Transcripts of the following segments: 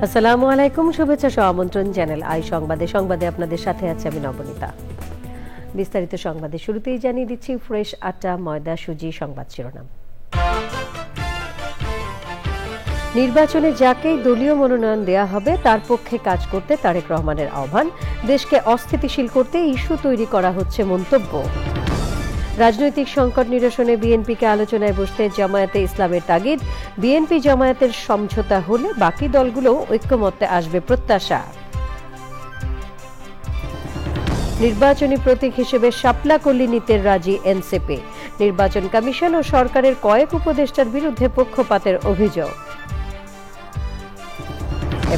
আসসালামু আলাইকুম, শুভেচ্ছা সহ আমন্ত্রণ চ্যানেল আই সংবাদে আপনাদের সাথে আছে আমি নবনীতা। বিস্তারিত সংবাদে শুরুতেই জানিয়ে দিচ্ছি ফ্রেশ আটা, ময়দা, সুজি সংবাদ শিরোনাম। নির্বাচনে যাকেই দলীয় মনোনয়ন দেয়া হবে তার পক্ষে কাজ করতে তারেক রহমানের আহ্বান। দেশকে অস্থিতিশীল করতে ইস্যু তৈরি করা হচ্ছে মন্তব্য। রাজনৈতিক সংকট নিরসনে বিএনপিকে আলোচনায় বসতে জামায়াতে ইসলামের তাগিদ। বিএনপি জামায়াতের সমঝোতা হলে বাকি দলগুলো ঐক্যমত্যে আসবে প্রত্যাশা। নির্বাচনী প্রতীক হিসেবে শাপলা কলি নিতে রাজি এনসিপি। নির্বাচন কমিশন ও সরকারের কয়েক উপদেষ্টার বিরুদ্ধে পক্ষপাতের অভিযোগ।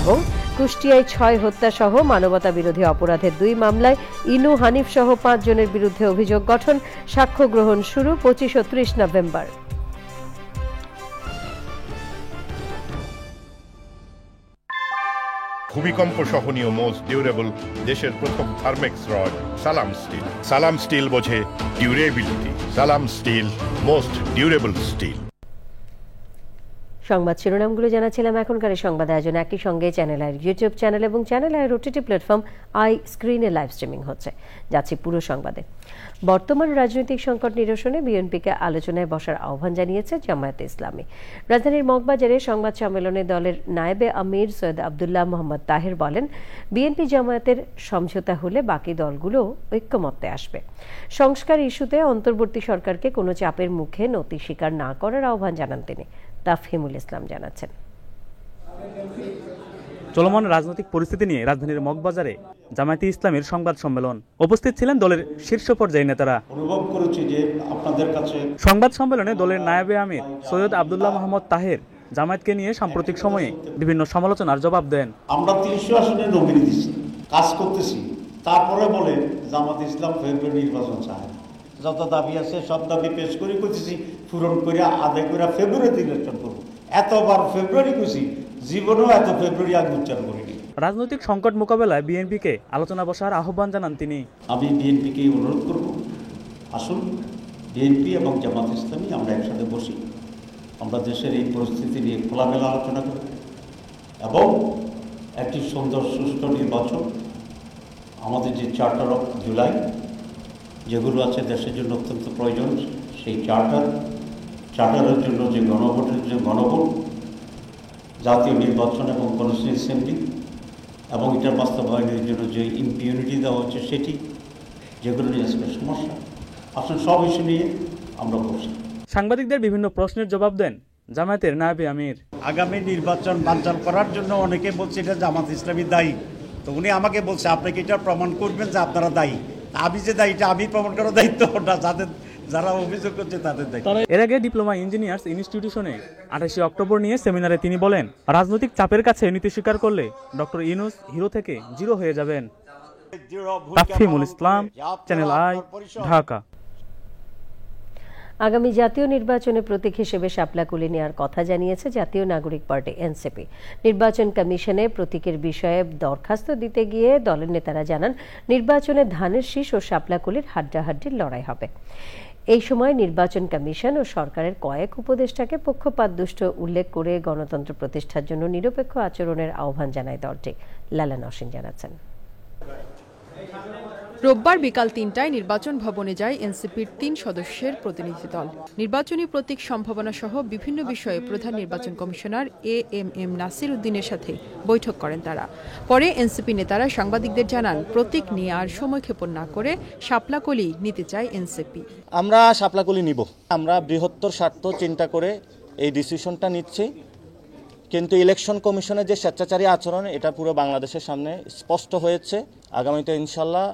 এবং কুষ্টিয়ায় 6 হত্যা সহ মানবতা বিরোধী অপরাধের 2 মামলায় ইনু, হানিফ সহ 5 জনের বিরুদ্ধে অভিযোগ গঠন। সাক্ষ্য গ্রহণ শুরু 25 ও 30 নভেম্বর। ভূমিকম্প সহনীয় মোস্ট ডিউরেবল দেশের প্রথম থার্মেক্স রড সালাম স্টিল। সালাম স্টিল বোঝে ডিউরেবিলিটি। সালাম স্টিল, মোস্ট ডিউরেবল স্টিল। সংবাদ শিরোনামগুলো জানাচ্ছিলাম। এখনকার সংবাদ আয়োজন একই সঙ্গে চ্যানেল আইয়ের ইউটিউব চ্যানেল এবং চ্যানেল আইয়ের ওটিটি প্ল্যাটফর্ম আই স্ক্রিনে লাইভ স্ট্রিমিং হচ্ছে। যাচ্ছি পুরো সংবাদে। বর্তমান রাজনৈতিক সংকট নিরসনে বিএনপিকে আলোচনায় বসার আহ্বান জানিয়েছে জামায়াতে ইসলামী। রাজধানীর মগবাজারে সংবাদ সম্মেলনে দলের নায়েবে আমির সৈয়দ আব্দুল্লাহ মোহাম্মদ তাহের বলেন, বিএনপি জামায়াতের সমঝোতা হলে বাকি দলগুলো ঐক্যমত্যে আসবে। সংস্কার ইস্যুতে অন্তর্বর্তী সরকারকে কোনো চাপের মুখে নতি স্বীকার না করার আহ্বান জানান তিনি। তাফহিমুল ইসলাম জানাচ্ছেন। চলমান রাজনৈতিক পরিস্থিতি নিয়ে রাজধানীর মগবাজারে জামায়াতে ইসলামীর সংবাদ সম্মেলন। উপস্থিত ছিলেন দলের শীর্ষ পর্যায়ের নেতারা। অনুভব করেছি যে আপনাদের কাছে সংবাদ সম্মেলনে দলের নায়েবে আমির সৈয়দ আব্দুল্লাহ মোহাম্মদ তাহের জামায়াতকে নিয়ে সাম্প্রতিক সময়ে বিভিন্ন সমালোচনার জবাব দেন। আমরা 300 আসনে নমিনি দিচ্ছি, কাজ করতেছি, তারপরে বলে জামাত ইসলাম ফেব্রুয়ারি নির্বাচন চায়। যত দাবি আছে সব দাবি পেশ করে করতেছি, পূরণ করে আদায় করে ফেব্রুয়ারিতে ইলেকশন করবো। এতবার ফেব্রুয়ারি করছি, জীবনেও এত ফেব্রুয়ারি আগে উচ্চারণ করিনি। রাজনৈতিক সংকট মোকাবেলায় বিএনপিকে আলোচনা বসার আহ্বান জানান তিনি। আমি বিএনপিকে অনুরোধ করব, আসুন বিএনপি এবং জামাত ইসলামী আমরা একসাথে বসি, আমরা দেশের এই পরিস্থিতি নিয়ে খোলামেলা আলোচনা করি এবং একটি সুন্দর সুষ্ঠু নির্বাচন, আমাদের যে চার্টার অফ জুলাই যেগুলো আছে দেশের জন্য অত্যন্ত প্রয়োজন, সেই চার্টারের জন্য যে গণভোটের যে গণভোট, জাতীয় নির্বাচন এবং কনস্টিটিউয়েন্সি অ্যাসেম্বলি এবং এটার বাস্তবায়নের জন্য যে ইম্পিউনিটি দেওয়া হচ্ছে সেটি, যেগুলো নিয়ে আজকে সমস্যা, আসলে সব ইস্যু নিয়ে আমরা বসি। সাংবাদিকদের বিভিন্ন প্রশ্নের জবাব দেন জামায়াতের নায়েবে আমির। আগামী নির্বাচন বানচাল করার জন্য অনেকে বলছে এটা জামাত ইসলামী দায়ী, তো উনি আমাকে বলছে আপনাকে এটা প্রমাণ করবেন যে আপনারা দায়ী। আমি যে দায়ী এটা আমি প্রমাণ করার দায়িত্ব না, যারা অভিযোগ করছে তাদের দায়িত্ব। এর আগে ডিপ্লোমা ইঞ্জিনিয়ার্স ইনস্টিটিউশনে 28 অক্টোবর নিয়ে সেমিনারে তিনি বলেন, রাজনৈতিক চাপের কাছে নীতি স্বীকার করলে ডক্টর ইউনূস হিরো থেকে জিরো হয়ে যাবেন। তাফহিমুল ইসলাম, চ্যানেল আই, ঢাকা। আগামী জাতীয় নির্বাচনে প্রতীক হিসেবে শাপলা কুলি নেওয়ার কথা জানিয়েছে জাতীয় নাগরিক পার্টি এনসিপি। নির্বাচন কমিশনে প্রতীকের বিষয়ে দরখাস্ত দিতে গিয়ে দলের নেতারা জানান, নির্বাচনে ধানের শীষ ও শাপলা কুলির হাড্ডাহাড্ডির লড়াই হবে। এই সময় নির্বাচন কমিশন ও সরকারের কয়েক উপদেষ্টাকে পক্ষপাতদুষ্ট উল্লেখ করে গণতন্ত্র প্রতিষ্ঠার জন্য নিরপেক্ষ আচরণের আহ্বান জানায় দলটি। লালা নসীন জানাচ্ছেন। রোববার বিকাল 3টায় নির্বাচন ভবনে যায় এনসিপির 3 সদস্যের প্রতিনিধি দল। নির্বাচনী প্রতীক সম্ভাবনা সহ বিভিন্ন বিষয়ে প্রধান নির্বাচন কমিশনার এএমএম নাসির উদ্দিনের সাথে বৈঠক করেন তারা। পরে এনসিপি নেতারা সাংবাদিকদের জানান, প্রতীক নিয়ে আর সময়ক্ষেপণ না করে শাপলাকলি নিতে চায় এনসিপি। আমরা শাপলাকলি নিব, আমরা বৃহত্তর স্বার্থ চিন্তা করে এই ডিসিশনটা নিচ্ছি, কিন্তু ইলেকশন কমিশনের যে স্বেচ্ছাচারী আচরণ এটা পুরো বাংলাদেশের সামনে স্পষ্ট হয়েছে। আগামীতে ইনশাল্লাহ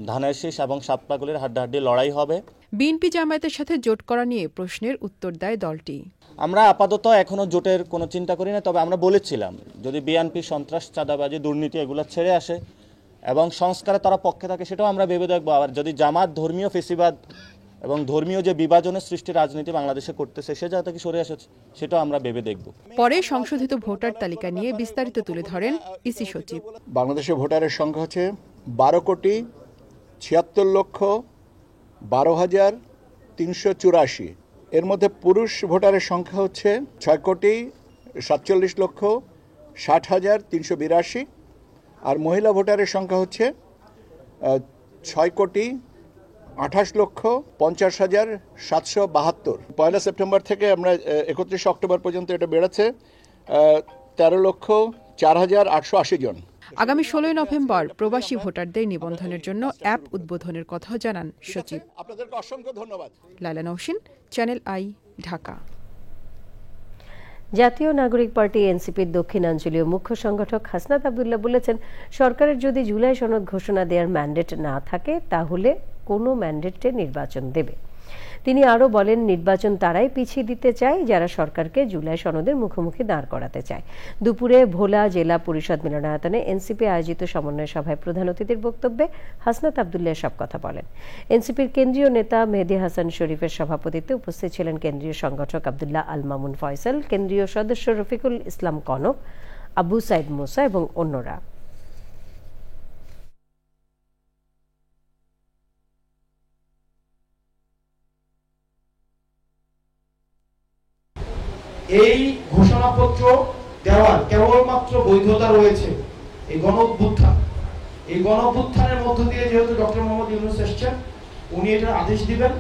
ধানের শীষ এবং শাপলাকলির হাড্ডাহাড্ডি লড়াই হবে। বিএনপি জামায়াতের সাথে জোট করা নিয়ে প্রশ্নের উত্তর দেয় দলটি। আমরা আপাতত এখনো জোটের কোনো চিন্তা করি না, তবে আমরা বলেছিলাম যদি বিএনপি সন্ত্রাস, চাঁদাবাজি, দুর্নীতি এগুলো ছেড়ে আসে এবং সংস্কারে তারা পক্ষে থাকে সেটাও আমরা ভেবে দেখবো। আবার যদি জামাত ধর্মীয় ফেসিবাদ এবং ধর্মীয় যে বিভাজনের সৃষ্টি রাজনীতি বাংলাদেশে করতেছে সে জায়গা থেকে সরে আসে সেটাও আমরা ভেবে দেখব। পরে সংশোধিত ভোটার তালিকা নিয়ে বিস্তারিত তুলে ধরেন ইসি সচিব। বাংলাদেশের ভোটারের সংখ্যা হচ্ছে 12,76,12,384। এর মধ্যে পুরুষ ভোটারের সংখ্যা হচ্ছে 6,47,67,744 60,382, আর মহিলা ভোটারের সংখ্যা হচ্ছে 6,28,50,772। 1 সেপ্টেম্বর থেকে আমরা 31 অক্টোবর পর্যন্ত এটা বেড়েছে 13,04,880 জন। আগামী 16 নভেম্বর প্রবাসী ভোটারদের নিবন্ধনের জন্য অ্যাপ উদ্বোধনের কথাও জানান সচিব। আপনাদেরকে অসংখ্য ধন্যবাদ। Laila Nowshin, channel I, Dhaka. জাতীয় নাগরিক পার্টি এনসিপির দক্ষিণাঞ্চলীয় মুখ্য সংগঠক হাসনাত আব্দুল্লাহ বলেছেন, সরকারের যদি জুলাই সনদ ঘোষণা দেওয়ার ম্যান্ডেট না থাকে তাহলে কোনো ম্যান্ডেটে নির্বাচন দেবে। তিনি আরও বলেন, নির্বাচন তারাই পিছিয়ে দিতে চায় যারা সরকারকে জুলাই সনদের মুখোমুখি দাঁড় করাতে চায়। দুপুরে ভোলা জেলা পরিষদ মিলনায়তনে এনসিপি আয়োজিত সমন্বয় সভায় প্রধান অতিথির বক্তব্যে হাসনাত আব্দুল্লাহ সব কথা বলেন। এনসিপির কেন্দ্রীয় নেতা মেহেদী হাসান শরীফের সভাপতিত্বে উপস্থিত ছিলেন কেন্দ্রীয় সংগঠক আব্দুল্লাহ আল মামুন ফয়সাল, কেন্দ্রীয় সদস্য রফিকুল ইসলাম কনক, আবু সাইদ মুসা এবং অন্যরা। এই ঘোষণাপত্র দেওয়ার কেবলমাত্র বৈধতা রয়েছে এই গণঅভ্যুত্থান। এই গণঅভ্যুত্থানের মধ্য দিয়ে যেহেতু ডক্টর মোহাম্মদ ইউনূস এসেছেন, উনি এটার আদেশ দিবেন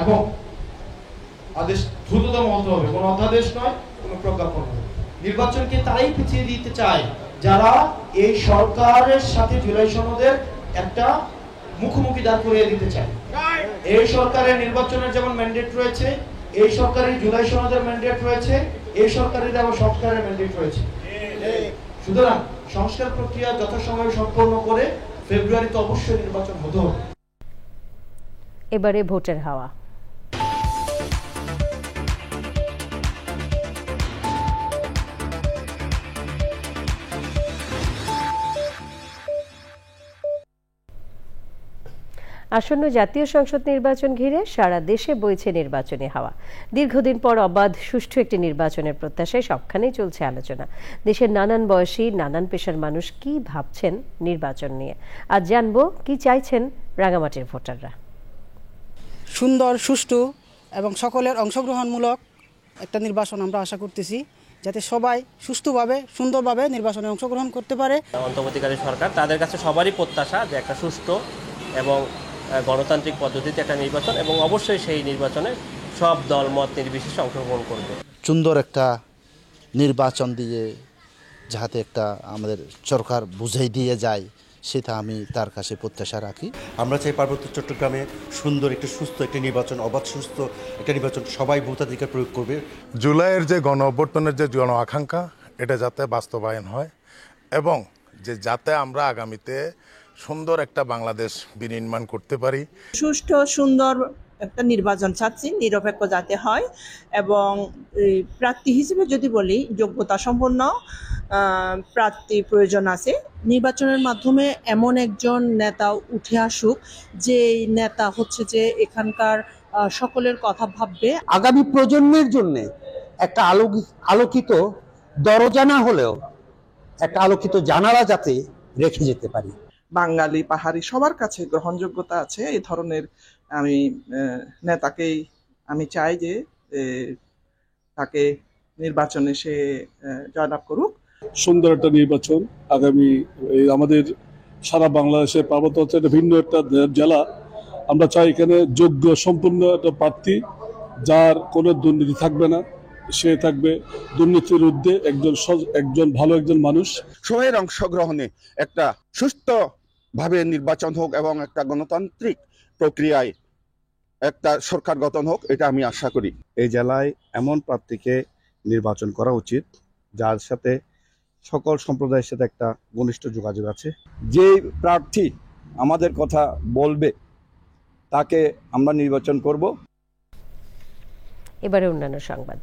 এবং আদেশ দ্রুততম হতে হবে, কোনো অধ্যাদেশ নয়, কোনো প্রজ্ঞাপন নয়। নির্বাচনকে তারাই পিছিয়ে দিতে চায় যারা এই সরকারের সাথে জুলাই সনদের একটা মুখোমুখি দাঁড় করিয়ে দিতে চায়। এই সরকারের নির্বাচনের যেমন ম্যান্ডেট রয়েছে, এই সরকারের জুলাই সনদের ম্যান্ডেট রয়েছে, এই সরকারের আবার সংস্কারের ম্যান্ডেট রয়েছে। সুতরাং সংস্কার প্রক্রিয়া যথাসময়ে সম্পন্ন করে ফেব্রুয়ারিতে অবশ্যই নির্বাচন হতে হবে। এবারে ভোটের হাওয়া। আসন্ন জাতীয় সংসদ নির্বাচন ঘিরে সারা দেশে বইছে নির্বাচনী হাওয়া। দীর্ঘদিন পর অবাধ সুষ্ঠু একটি নির্বাচনের প্রত্যাশায় সবখানেই চলছে আলোচনা। দেশের নানান বয়সী, নানান পেশার মানুষ কি ভাবছেন নির্বাচন নিয়ে, আজ জানবো কি চাইছেন রাঙামাটির ভোটাররা। সুন্দর, সুষ্ঠু এবং সকলের অংশগ্রহণমূলক একটা নির্বাচন আমরা আশা করতেছি, যাতে সবাই সুষ্ঠুভাবে, সুন্দরভাবে নির্বাচনে অংশগ্রহণ করতে পারে। অন্তর্বর্তীকালীন সরকার, তাদের কাছে সবারই প্রত্যাশা যে একটা সুষ্ঠু এবং গণতান্ত্রিক পদ্ধতিতে একটা নির্বাচন, এবং অবশ্যই সেই নির্বাচনে সব দল মত নির্বিশেষে অংশগ্রহণ করবে। সুন্দর একটা নির্বাচন দিয়ে যাতে একটা আমাদের সরকার বুঝাই দিয়ে যায়, সেটা আমি তার কাছে প্রত্যাশা রাখি। আমরা চাই পার্বত্য চট্টগ্রামে সুন্দর একটা সুস্থ একটা নির্বাচন, অবাধ সুস্থ একটা নির্বাচন, সবাই ভোটাধিকার প্রয়োগ করবে। জুলাইয়ের যে গণ অভ্যর্থনের যে জন আকাঙ্ক্ষা, এটা যাতে বাস্তবায়ন হয় এবং যে যাতে আমরা আগামীতে সুন্দর একটা বাংলাদেশ বিনির্মাণ করতে পারি। সুষ্ঠু সুন্দর একটা নির্বাচন চাচ্ছি, নিরপেক্ষ যাতে হয় এবং প্রার্থী হিসেবে যদি বলি যোগ্যতা সম্পন্ন প্রার্থী প্রয়োজন আছে। নির্বাচনের মাধ্যমে এমন একজন নেতা উঠে আসুক যে নেতা হচ্ছে যে এখানকার সকলের কথা ভাববে। আগামী প্রজন্মের জন্য একটা আলোকিত দরজা না হলেও একটা আলোকিত জানালা যাতে রেখে যেতে পারি। বাঙালি, পাহাড়ি সবার কাছে গ্রহণযোগ্যতা আছে এই ধরনের আমি নেতাকেই আমি চাই যে তাকে নির্বাচনে সে জয়লাভ করুক। সুন্দর একটা নির্বাচন আগামী আমাদের সারা বাংলাদেশে পার্বত্য অঞ্চলে ভিন্ন একটা জেলা, আমরা চাই এখানে যোগ্য সম্পূর্ণ একটা প্রার্থী, যার কোনো দুর্নীতি থাকবে না, সে থাকবে দুর্নীতির ঊর্ধ্বে একজন ভালো একজন মানুষ। সবাই অংশগ্রহণে একটা সুষ্ঠুভাবে নির্বাচন হোক এবং একটা গণতান্ত্রিক প্রক্রিয়ায় একটা সরকার গঠন হোক, এটা আমি আশা করি। এই জেলায় এমন প্রার্থীকে নির্বাচন করা উচিত যার সাথে সকল সম্প্রদায়ের সাথে একটা ঘনিষ্ঠ যোগাযোগ আছে। যে প্রার্থী আমাদের কথা বলবে তাকে আমরা নির্বাচন করব। এবারে অন্যান্য সংবাদ।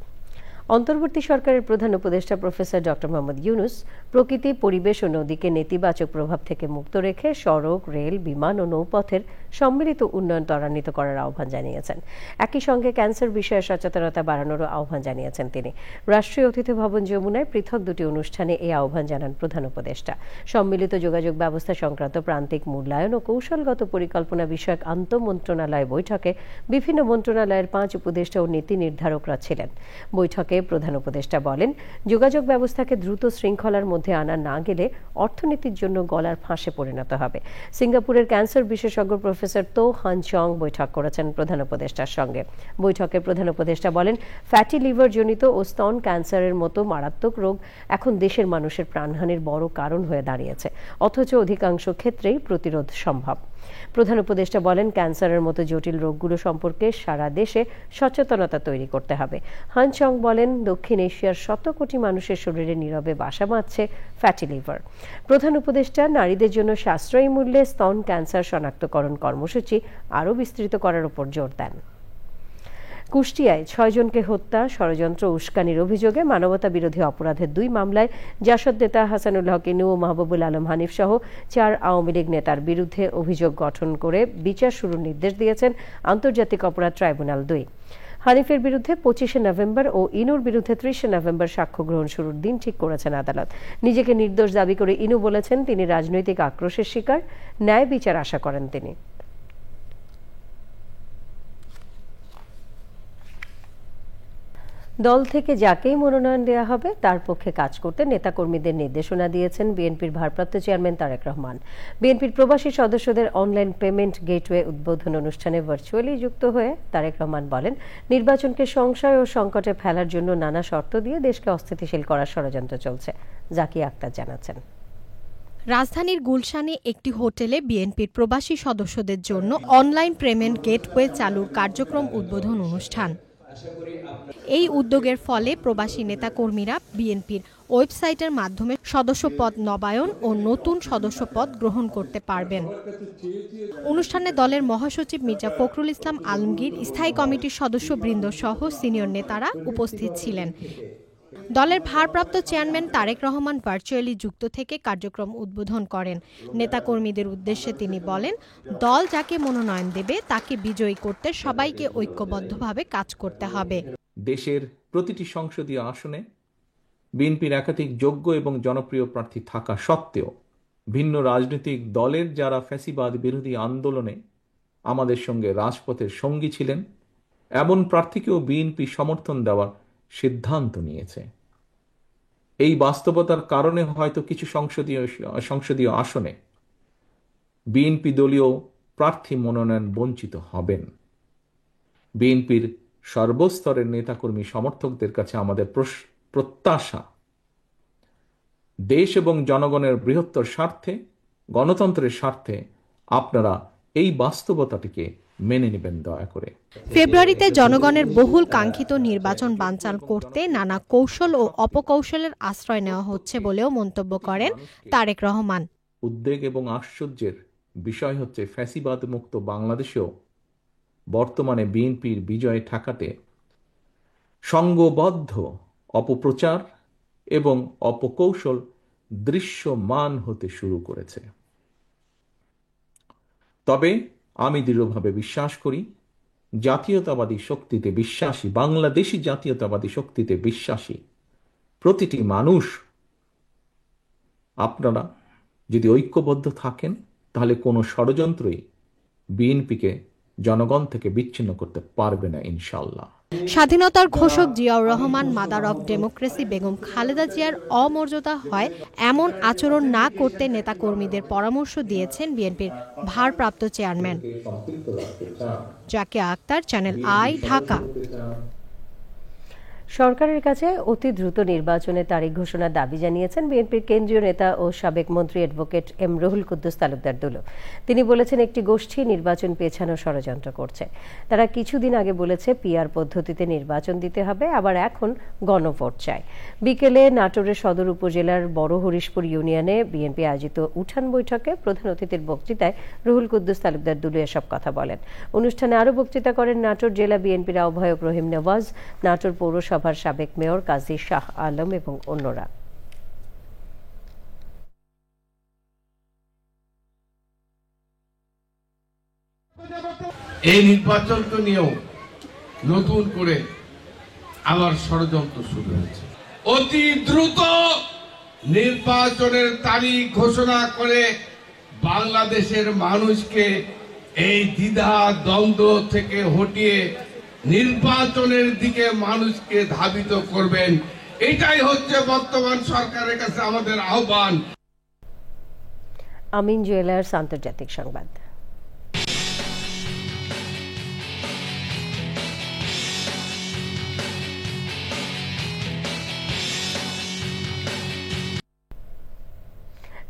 অন্তর্বর্তী সরকারের প্রধান উপদেষ্টা প্রফেসর ডক্টর মোহাম্মদ ইউনূস প্রকৃতি, পরিবেশ ও নদীকে নেতিবাচক প্রভাব থেকে মুক্ত রেখে সড়ক, রেল, বিমান ও নৌপথের সম্মিলিত উন্নয়ন ত্বরান্বিত করার আহ্বান জানিয়েছেন। একই সঙ্গে ক্যান্সার বিষয়ে সচেতনতা বাড়ানোরও আহ্বান জানিয়েছেন তিনি। রাষ্ট্রীয় অতিথি ভবন যমুনায় পৃথক দুটি অনুষ্ঠানে এই আহ্বান জানান প্রধান উপদেষ্টা। সম্মিলিত যোগাযোগ ব্যবস্থা সংক্রান্ত প্রান্তিক মূল্যায়ন ও কৌশলগত পরিকল্পনা বিষয়ক আন্তঃমন্ত্রণালয় বৈঠকে বিভিন্ন মন্ত্রণালয়ের 5 উপদেষ্টা ও নীতি নির্ধারকরা ছিলেন। বৈঠকে বৈঠকে প্রধান উপদেষ্টা বলেন, যোগাযোগ ব্যবস্থাকে দ্রুত শৃঙ্খলার মধ্যে আনা না গেলে অর্থনীতির জন্য গলার ফাঁসে পরিণত হবে। সিঙ্গাপুরের ক্যান্সার বিশেষজ্ঞ প্রফেসর তো হান চং বৈঠক করেছেন প্রধান উপদেষ্টার সঙ্গে। বৈঠকে প্রধান উপদেষ্টা বলেন, ফ্যাটি লিভার জনিত ও স্তন ক্যান্সারের মতো মারাত্মক রোগ এখন দেশের মানুষের প্রাণহানির বড় কারণ হয়ে দাঁড়িয়েছে, অথচ অধিকাংশ ক্ষেত্রেই প্রতিরোধ সম্ভব। প্রধান উপদেষ্টা বলেন, ক্যান্সারের মতো জটিল রোগগুলো সম্পর্কে সারা দেশে সচেতনতা তৈরি করতে হবে। হান চং বলেন, দক্ষিণ এশিয়ার শত কোটি মানুষের শরীরে নীরবে বাসা বাঁধছে ফ্যাটি লিভার। প্রধান উপদেষ্টা নারীদের জন্য সাশ্রয়ী মূল্যে স্তন ক্যান্সার শনাক্তকরণ কর্মসূচি আরও বিস্তৃত করার উপর জোর দেন। কুষ্টিয়ায় 6 জনকে হত্যা, ষড়যন্ত্র, উস্কানির অভিযোগে মানবতা বিরোধী অপরাধের 2 মামলায় জাসদ নেতা হাসানুল হক ইনু ও মাহবুবুল আলম হানিফ সহ 4 আওয়ামী লীগ নেতার বিরুদ্ধে অভিযোগ গঠন করে বিচার শুরুর নির্দেশ দিয়েছেন আন্তর্জাতিক অপরাধ ট্রাইব্যুনাল 2। হানিফের বিরুদ্ধে 25শে নভেম্বর ও ইনুর বিরুদ্ধে 30শে নভেম্বর সাক্ষ্য গ্রহণ শুরুর দিন ঠিক করেছেন আদালত। নিজেকে নির্দোষ দাবি করে ইনু বলেছেন, তিনি রাজনৈতিক আক্রোশের শিকার, ন্যায় বিচার আশা করেন তিনি। দল থেকে যাকেই মনোনয়ন দেওয়া হবে তার পক্ষে কাজ করতে নেতাকর্মীদের নির্দেশনা দিয়েছেন বিএনপির ভারপ্রাপ্ত চেয়ারম্যান তারেক রহমান। বিএনপির প্রবাসী সদস্যদের অনলাইন পেমেন্ট গেটওয়ে উদ্বোধন অনুষ্ঠানে ভার্চুয়ালি যুক্ত হয়ে তারেক রহমান বলেন, নির্বাচনকে সংশয় ও সংকটে ফেলার জন্য নানা শর্ত দিয়ে দেশকে অস্থিতিশীল করার ষড়যন্ত্র চলছে। জাকিয়া আক্তার জানাচ্ছেন। রাজধানীর গুলশানে একটি হোটেলে বিএনপির প্রবাসী সদস্যদের জন্য অনলাইন পেমেন্ট গেটওয়ে চালুর কার্যক্রম উদ্বোধন অনুষ্ঠান। এই উদ্যোগের ফলে প্রবাসী নেতাকর্মীরা বিএনপির ওয়েবসাইটের মাধ্যমে সদস্যপদ নবায়ন ও নতুন সদস্যপদ গ্রহণ করতে পারবেন। অনুষ্ঠানে দলের মহাসচিব মির্জা ফখরুল ইসলাম আলমগীর, স্থায়ী কমিটির সদস্যবৃন্দ সহ সিনিয়র নেতারা উপস্থিত ছিলেন। দলের ভারপ্রাপ্ত চেয়ারম্যান তারেক রহমান ভার্চুয়ালি যুক্ত থেকে কার্যক্রম উদ্বোধন করেন। নেতাকর্মীদের উদ্দেশ্যে তিনি বলেন, দল যাকে মনোনয়ন দেবে তাকে বিজয়ী করতে সবাইকে ঐক্যবদ্ধভাবে কাজ করতে হবে। দেশের প্রতিটি সংসদীয় আসনে বিএনপির একাধিক যোগ্য এবং জনপ্রিয় প্রার্থী থাকা সত্ত্বেও ভিন্ন রাজনৈতিক দলের যারা ফ্যাসিবাদ বিরোধী আন্দোলনে আমাদের সঙ্গে রাজপথের সঙ্গী ছিলেন, এমন প্রার্থীকেও বিএনপি সমর্থন দেওয়ার সিদ্ধান্ত নিয়েছে। এই বাস্তবতার কারণে হয়তো কিছু সংসদীয় আসনে বিএনপি দলীয় প্রার্থী মনোনয়ন বঞ্চিত হবেন। বিএনপির সর্বস্তরের নেতাকর্মী সমর্থকদের কাছে আমাদের প্রত্যাশা, দেশ এবং জনগণের বৃহত্তর স্বার্থে, গণতন্ত্রের স্বার্থে আপনারা এই বাস্তবতাটিকে মেনে নেবেন দয়া করে। ফেব্রুয়ারিতে জনগণের বহুল কাঙ্ক্ষিত নির্বাচন বানচাল করতে নানা কৌশল ও অপকৌশলের আশ্রয় নেওয়া হচ্ছে বলেও মন্তব্য করেন তারেক রহমান। উদ্বেগ এবং আশ্চর্যের বিষয় হচ্ছে, ফ্যাসিবাদ মুক্ত বাংলাদেশেও বর্তমানে বিএনপির বিজয় ঠেকাতে সংঘবদ্ধ অপপ্রচার এবং অপকৌশল দৃশ্যমান হতে শুরু করেছে। তবে আমি দৃঢ়ভাবে বিশ্বাস করি, জাতীয়তাবাদী শক্তিতে বিশ্বাসী, বাংলাদেশি জাতীয়তাবাদী শক্তিতে বিশ্বাসী প্রতিটি মানুষ, আপনারা যদি ঐক্যবদ্ধ থাকেন তাহলে কোনো ষড়যন্ত্রই বিএনপিকে জনগণ থেকে বিচ্ছিন্ন করতে পারবে না ইনশাআল্লাহ। স্বাধীনতার ঘোষক Ziaur Rahman, mother of democracy Begum Khaleda জিয়ার অমর্যাদা হয় এমন আচরণ না করতে নেতাকর্মীদের পরামর্শ দিয়েছেন বিএনপির ভারপ্রাপ্ত chairman. Zakia Akhtar, Channel I, Dhaka. সরকারের কাছে অতি দ্রুত নির্বাচনের তারিখ ঘোষণার দাবি জানিয়েছেন বিএনপির কেন্দ্রীয় নেতা ও সাবেক মন্ত্রী অ্যাডভোকেট এম রুহুল কুদ্দুস তালুকদার দুলু। তিনি বলেছেন, একটি গোষ্ঠী নির্বাচন পেছানোর ষড়যন্ত্র করছে। তারা কিছুদিন আগে বলেছে পিআর পদ্ধতিতে নির্বাচন দিতে হবে, আবার এখন গণভোট চায়। বিকেলে নাটোরের সদর উপজেলার বড় হরিশপুর ইউনিয়নে বিএনপি আয়োজিত উঠান বৈঠকে প্রধান অতিথির বক্তৃতায় রুহুল কুদ্দুস তালুকদার দুলু এসব কথা বলেন। অনুষ্ঠানে আরও বক্তৃতা করেন নাটোর জেলা বিএনপির আহ্বায়ক রহিম নওয়াজ, নাটোর পৌরসভা সাবেক মেয়র কাজী শাহ আলম এবং অন্যরা। এই নির্বাচনকে নিয়েও নতুন করে আবার ষড়যন্ত্র শুরু হয়েছে। অতি দ্রুত নির্বাচনের তারিখ ঘোষণা করে বাংলাদেশের মানুষকে এই দ্বিধা দ্বন্দ্ব থেকে হটিয়ে নির্বাচনের দিকে মানুষকে ধাবিত করবেন। এটাই হচ্ছে বর্তমান সরকারের কাছে আমাদের আহ্বান। আমিন জুয়েলার্স আন্তর্জাতিক সংবাদ।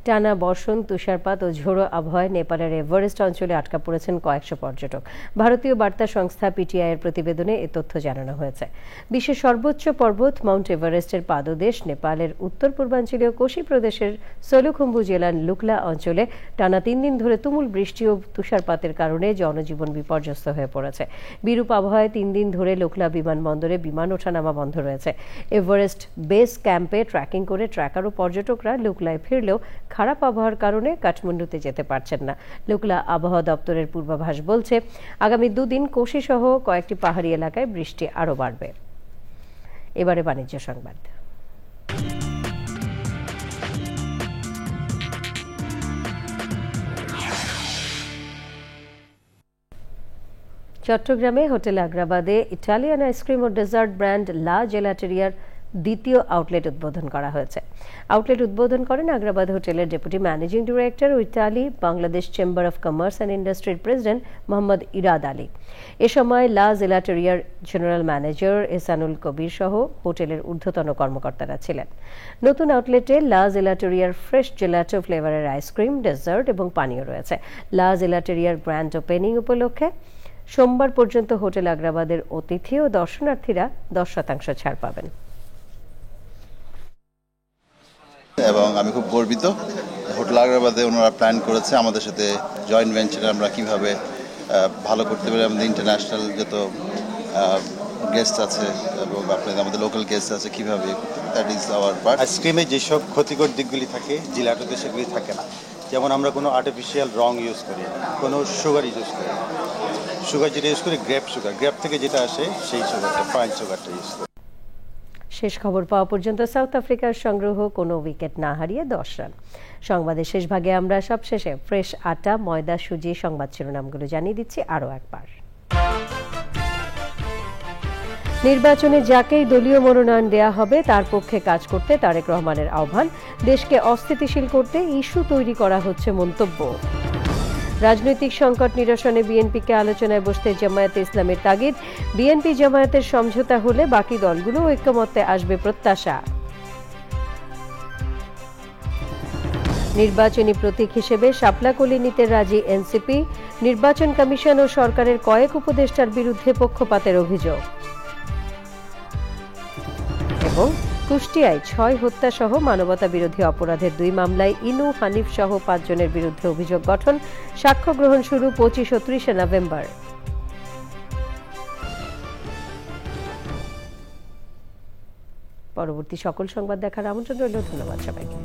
টানা বর্ষণ, তুষারপাত ও ঝোড়ো আবহাওয়ায় নেপালের এভারেস্ট অঞ্চলে আটকা পড়েছেন কয়েকশো পর্যটক। ভারতীয় বার্তা সংস্থা পিটিআই এর প্রতিবেদনে এ তথ্য জানানো হয়েছে। বিশ্বের সর্বোচ্চ পর্বত মাউন্ট এভারেস্টের পাদদেশ নেপালের উত্তর পূর্বাঞ্চলীয় কোশি প্রদেশের সোলুখুম্বু জেলার লুকলা অঞ্চলে টানা 3 দিন ধরে তুমুল বৃষ্টি ও তুষারপাতের কারণে জনজীবন বিপর্যস্ত হয়ে পড়েছে। বিরূপ আবহাওয়ায় 3 দিন ধরে লুকলা বিমানবন্দরে বিমান ওঠানামা বন্ধ রয়েছে। এভারেস্ট বেস ক্যাম্পে ট্র্যাকিং করে ট্র্যাকার ও পর্যটকরা লুকলায় ফিরলেও খারাপ আবহাওয়ার কারণে কাঠমান্ডুতে যেতে পারছেন না। লুকলা আবহাওয়া দপ্তরের পূর্বাভাস বলছে আগামী 2 দিন কোশি সহ কয়েকটি পাহাড়ি এলাকায় বৃষ্টি আরও বাড়বে। এবারে বাণিজ্য সংবাদ। চট্টগ্রামে হোটেল আগ্রাবাদে ইটালিয়ান আইসক্রিম ও ডেজার্ট ব্র্যান্ড লা জেলাটেরিয়ার দ্বিতীয় আউটলেট উদ্বোধন করা হয়েছে। আউটলেট উদ্বোধন করেন আগ্রাবাদ হোটেলের ডেপুটি ম্যানেজিং ডিরেক্টর ও Italy Bangladesh chamber of commerce and ইন্ডাস্ট্রির প্রেসিডেন্ট মোহাম্মদ ইরাদ আলী। এ সময় লা জেলাটেরিয়ার জেনারেল ম্যানেজার এহসানুল কবির সহ হোটেলের ঊর্ধ্বতন কর্মকর্তারা ছিলেন। নতুন আউটলেটে লা জেলাটেরিয়ার ফ্রেশ জেলাটো ফ্লেভারের আইসক্রিম, ডেজার্ট এবং পানীয় রয়েছে। লা জেলাটেরিয়ার গ্র্যান্ড ওপেনিং উপলক্ষে সোমবার পর্যন্ত হোটেল আগ্রাবাদের অতিথি ও দর্শনার্থীরা 10% ছাড় পাবেন। এবং আমি খুব গর্বিত হোটেল আগ্রাবাদে ওনারা প্ল্যান করেছে আমাদের সাথে জয়েন্ট ভেঞ্চারে আমরা কিভাবে ভালো করতে পারি। আমাদের ইন্টারন্যাশনাল যত গেস্ট আছে এবং আপনাদের আমাদের লোকাল গেস্ট আছে কিভাবে দ্যাট ইজ আওয়ার পার্ট। আইসক্রিমে যেসব ক্ষতিকর দিকগুলি থাকে জিলাটোতে সেগুলি থাকে না। যেমন আমরা কোনো আর্টিফিশিয়াল রং ইউজ করি, কোনো সুগার ইউজ করি। সুগার যেটা ইউজ করি গ্রেপ সুগার, গ্রেপ থেকে যেটা আসে সেই সুগারটা, ফাইন সুগারটা ইউজ করি। শেষ খবর পাওয়া পর্যন্ত সাউথ আফ্রিকার সংগ্রহ কোনো উইকেট না হারিয়ে 10 রান। সংবাদের শেষ ভাগে আমরা সবশেষে ফ্রেশ আটা, ময়দা, সুজি সংবাদ শিরোনামগুলো জানিয়ে দিচ্ছি আরও একবার। নির্বাচনে যাকেই দলীয় মনোনয়ন দেয়া হবে তার পক্ষে কাজ করতে তারেক রহমানের আহ্বান। দেশকে অস্থিতিশীল করতে ইস্যু তৈরি করা হচ্ছে মন্তব্য। রাজনৈতিক সংকট নিরসনে বিএনপিকে আলোচনায় বসতে জামায়াতে ইসলামের তাগিদ। বিএনপি জামায়াতের সমঝোতা হলে বাকি দলগুলো ঐক্যমত্যে আসবে প্রত্যাশা। নির্বাচনী প্রতীক হিসেবে শাপলাকলি নিতে রাজি এনসিপি। নির্বাচন কমিশন ও সরকারের কয়েক উপদেষ্টার বিরুদ্ধে পক্ষপাতের অভিযোগ। এবং কুষ্টিয়ায় 6 হত্যা সহ মানবতা বিরোধী অপরাধের 2 মামলায় ইনু, হানিফ সহ 5 জনের বিরুদ্ধে অভিযোগ গঠন। সাক্ষ্য গ্রহণ শুরু 25 ও 30 নভেম্বর। পরবর্তী সকল সংবাদ দেখার আমন্ত্রণ রইল। ধন্যবাদ সবাইকে।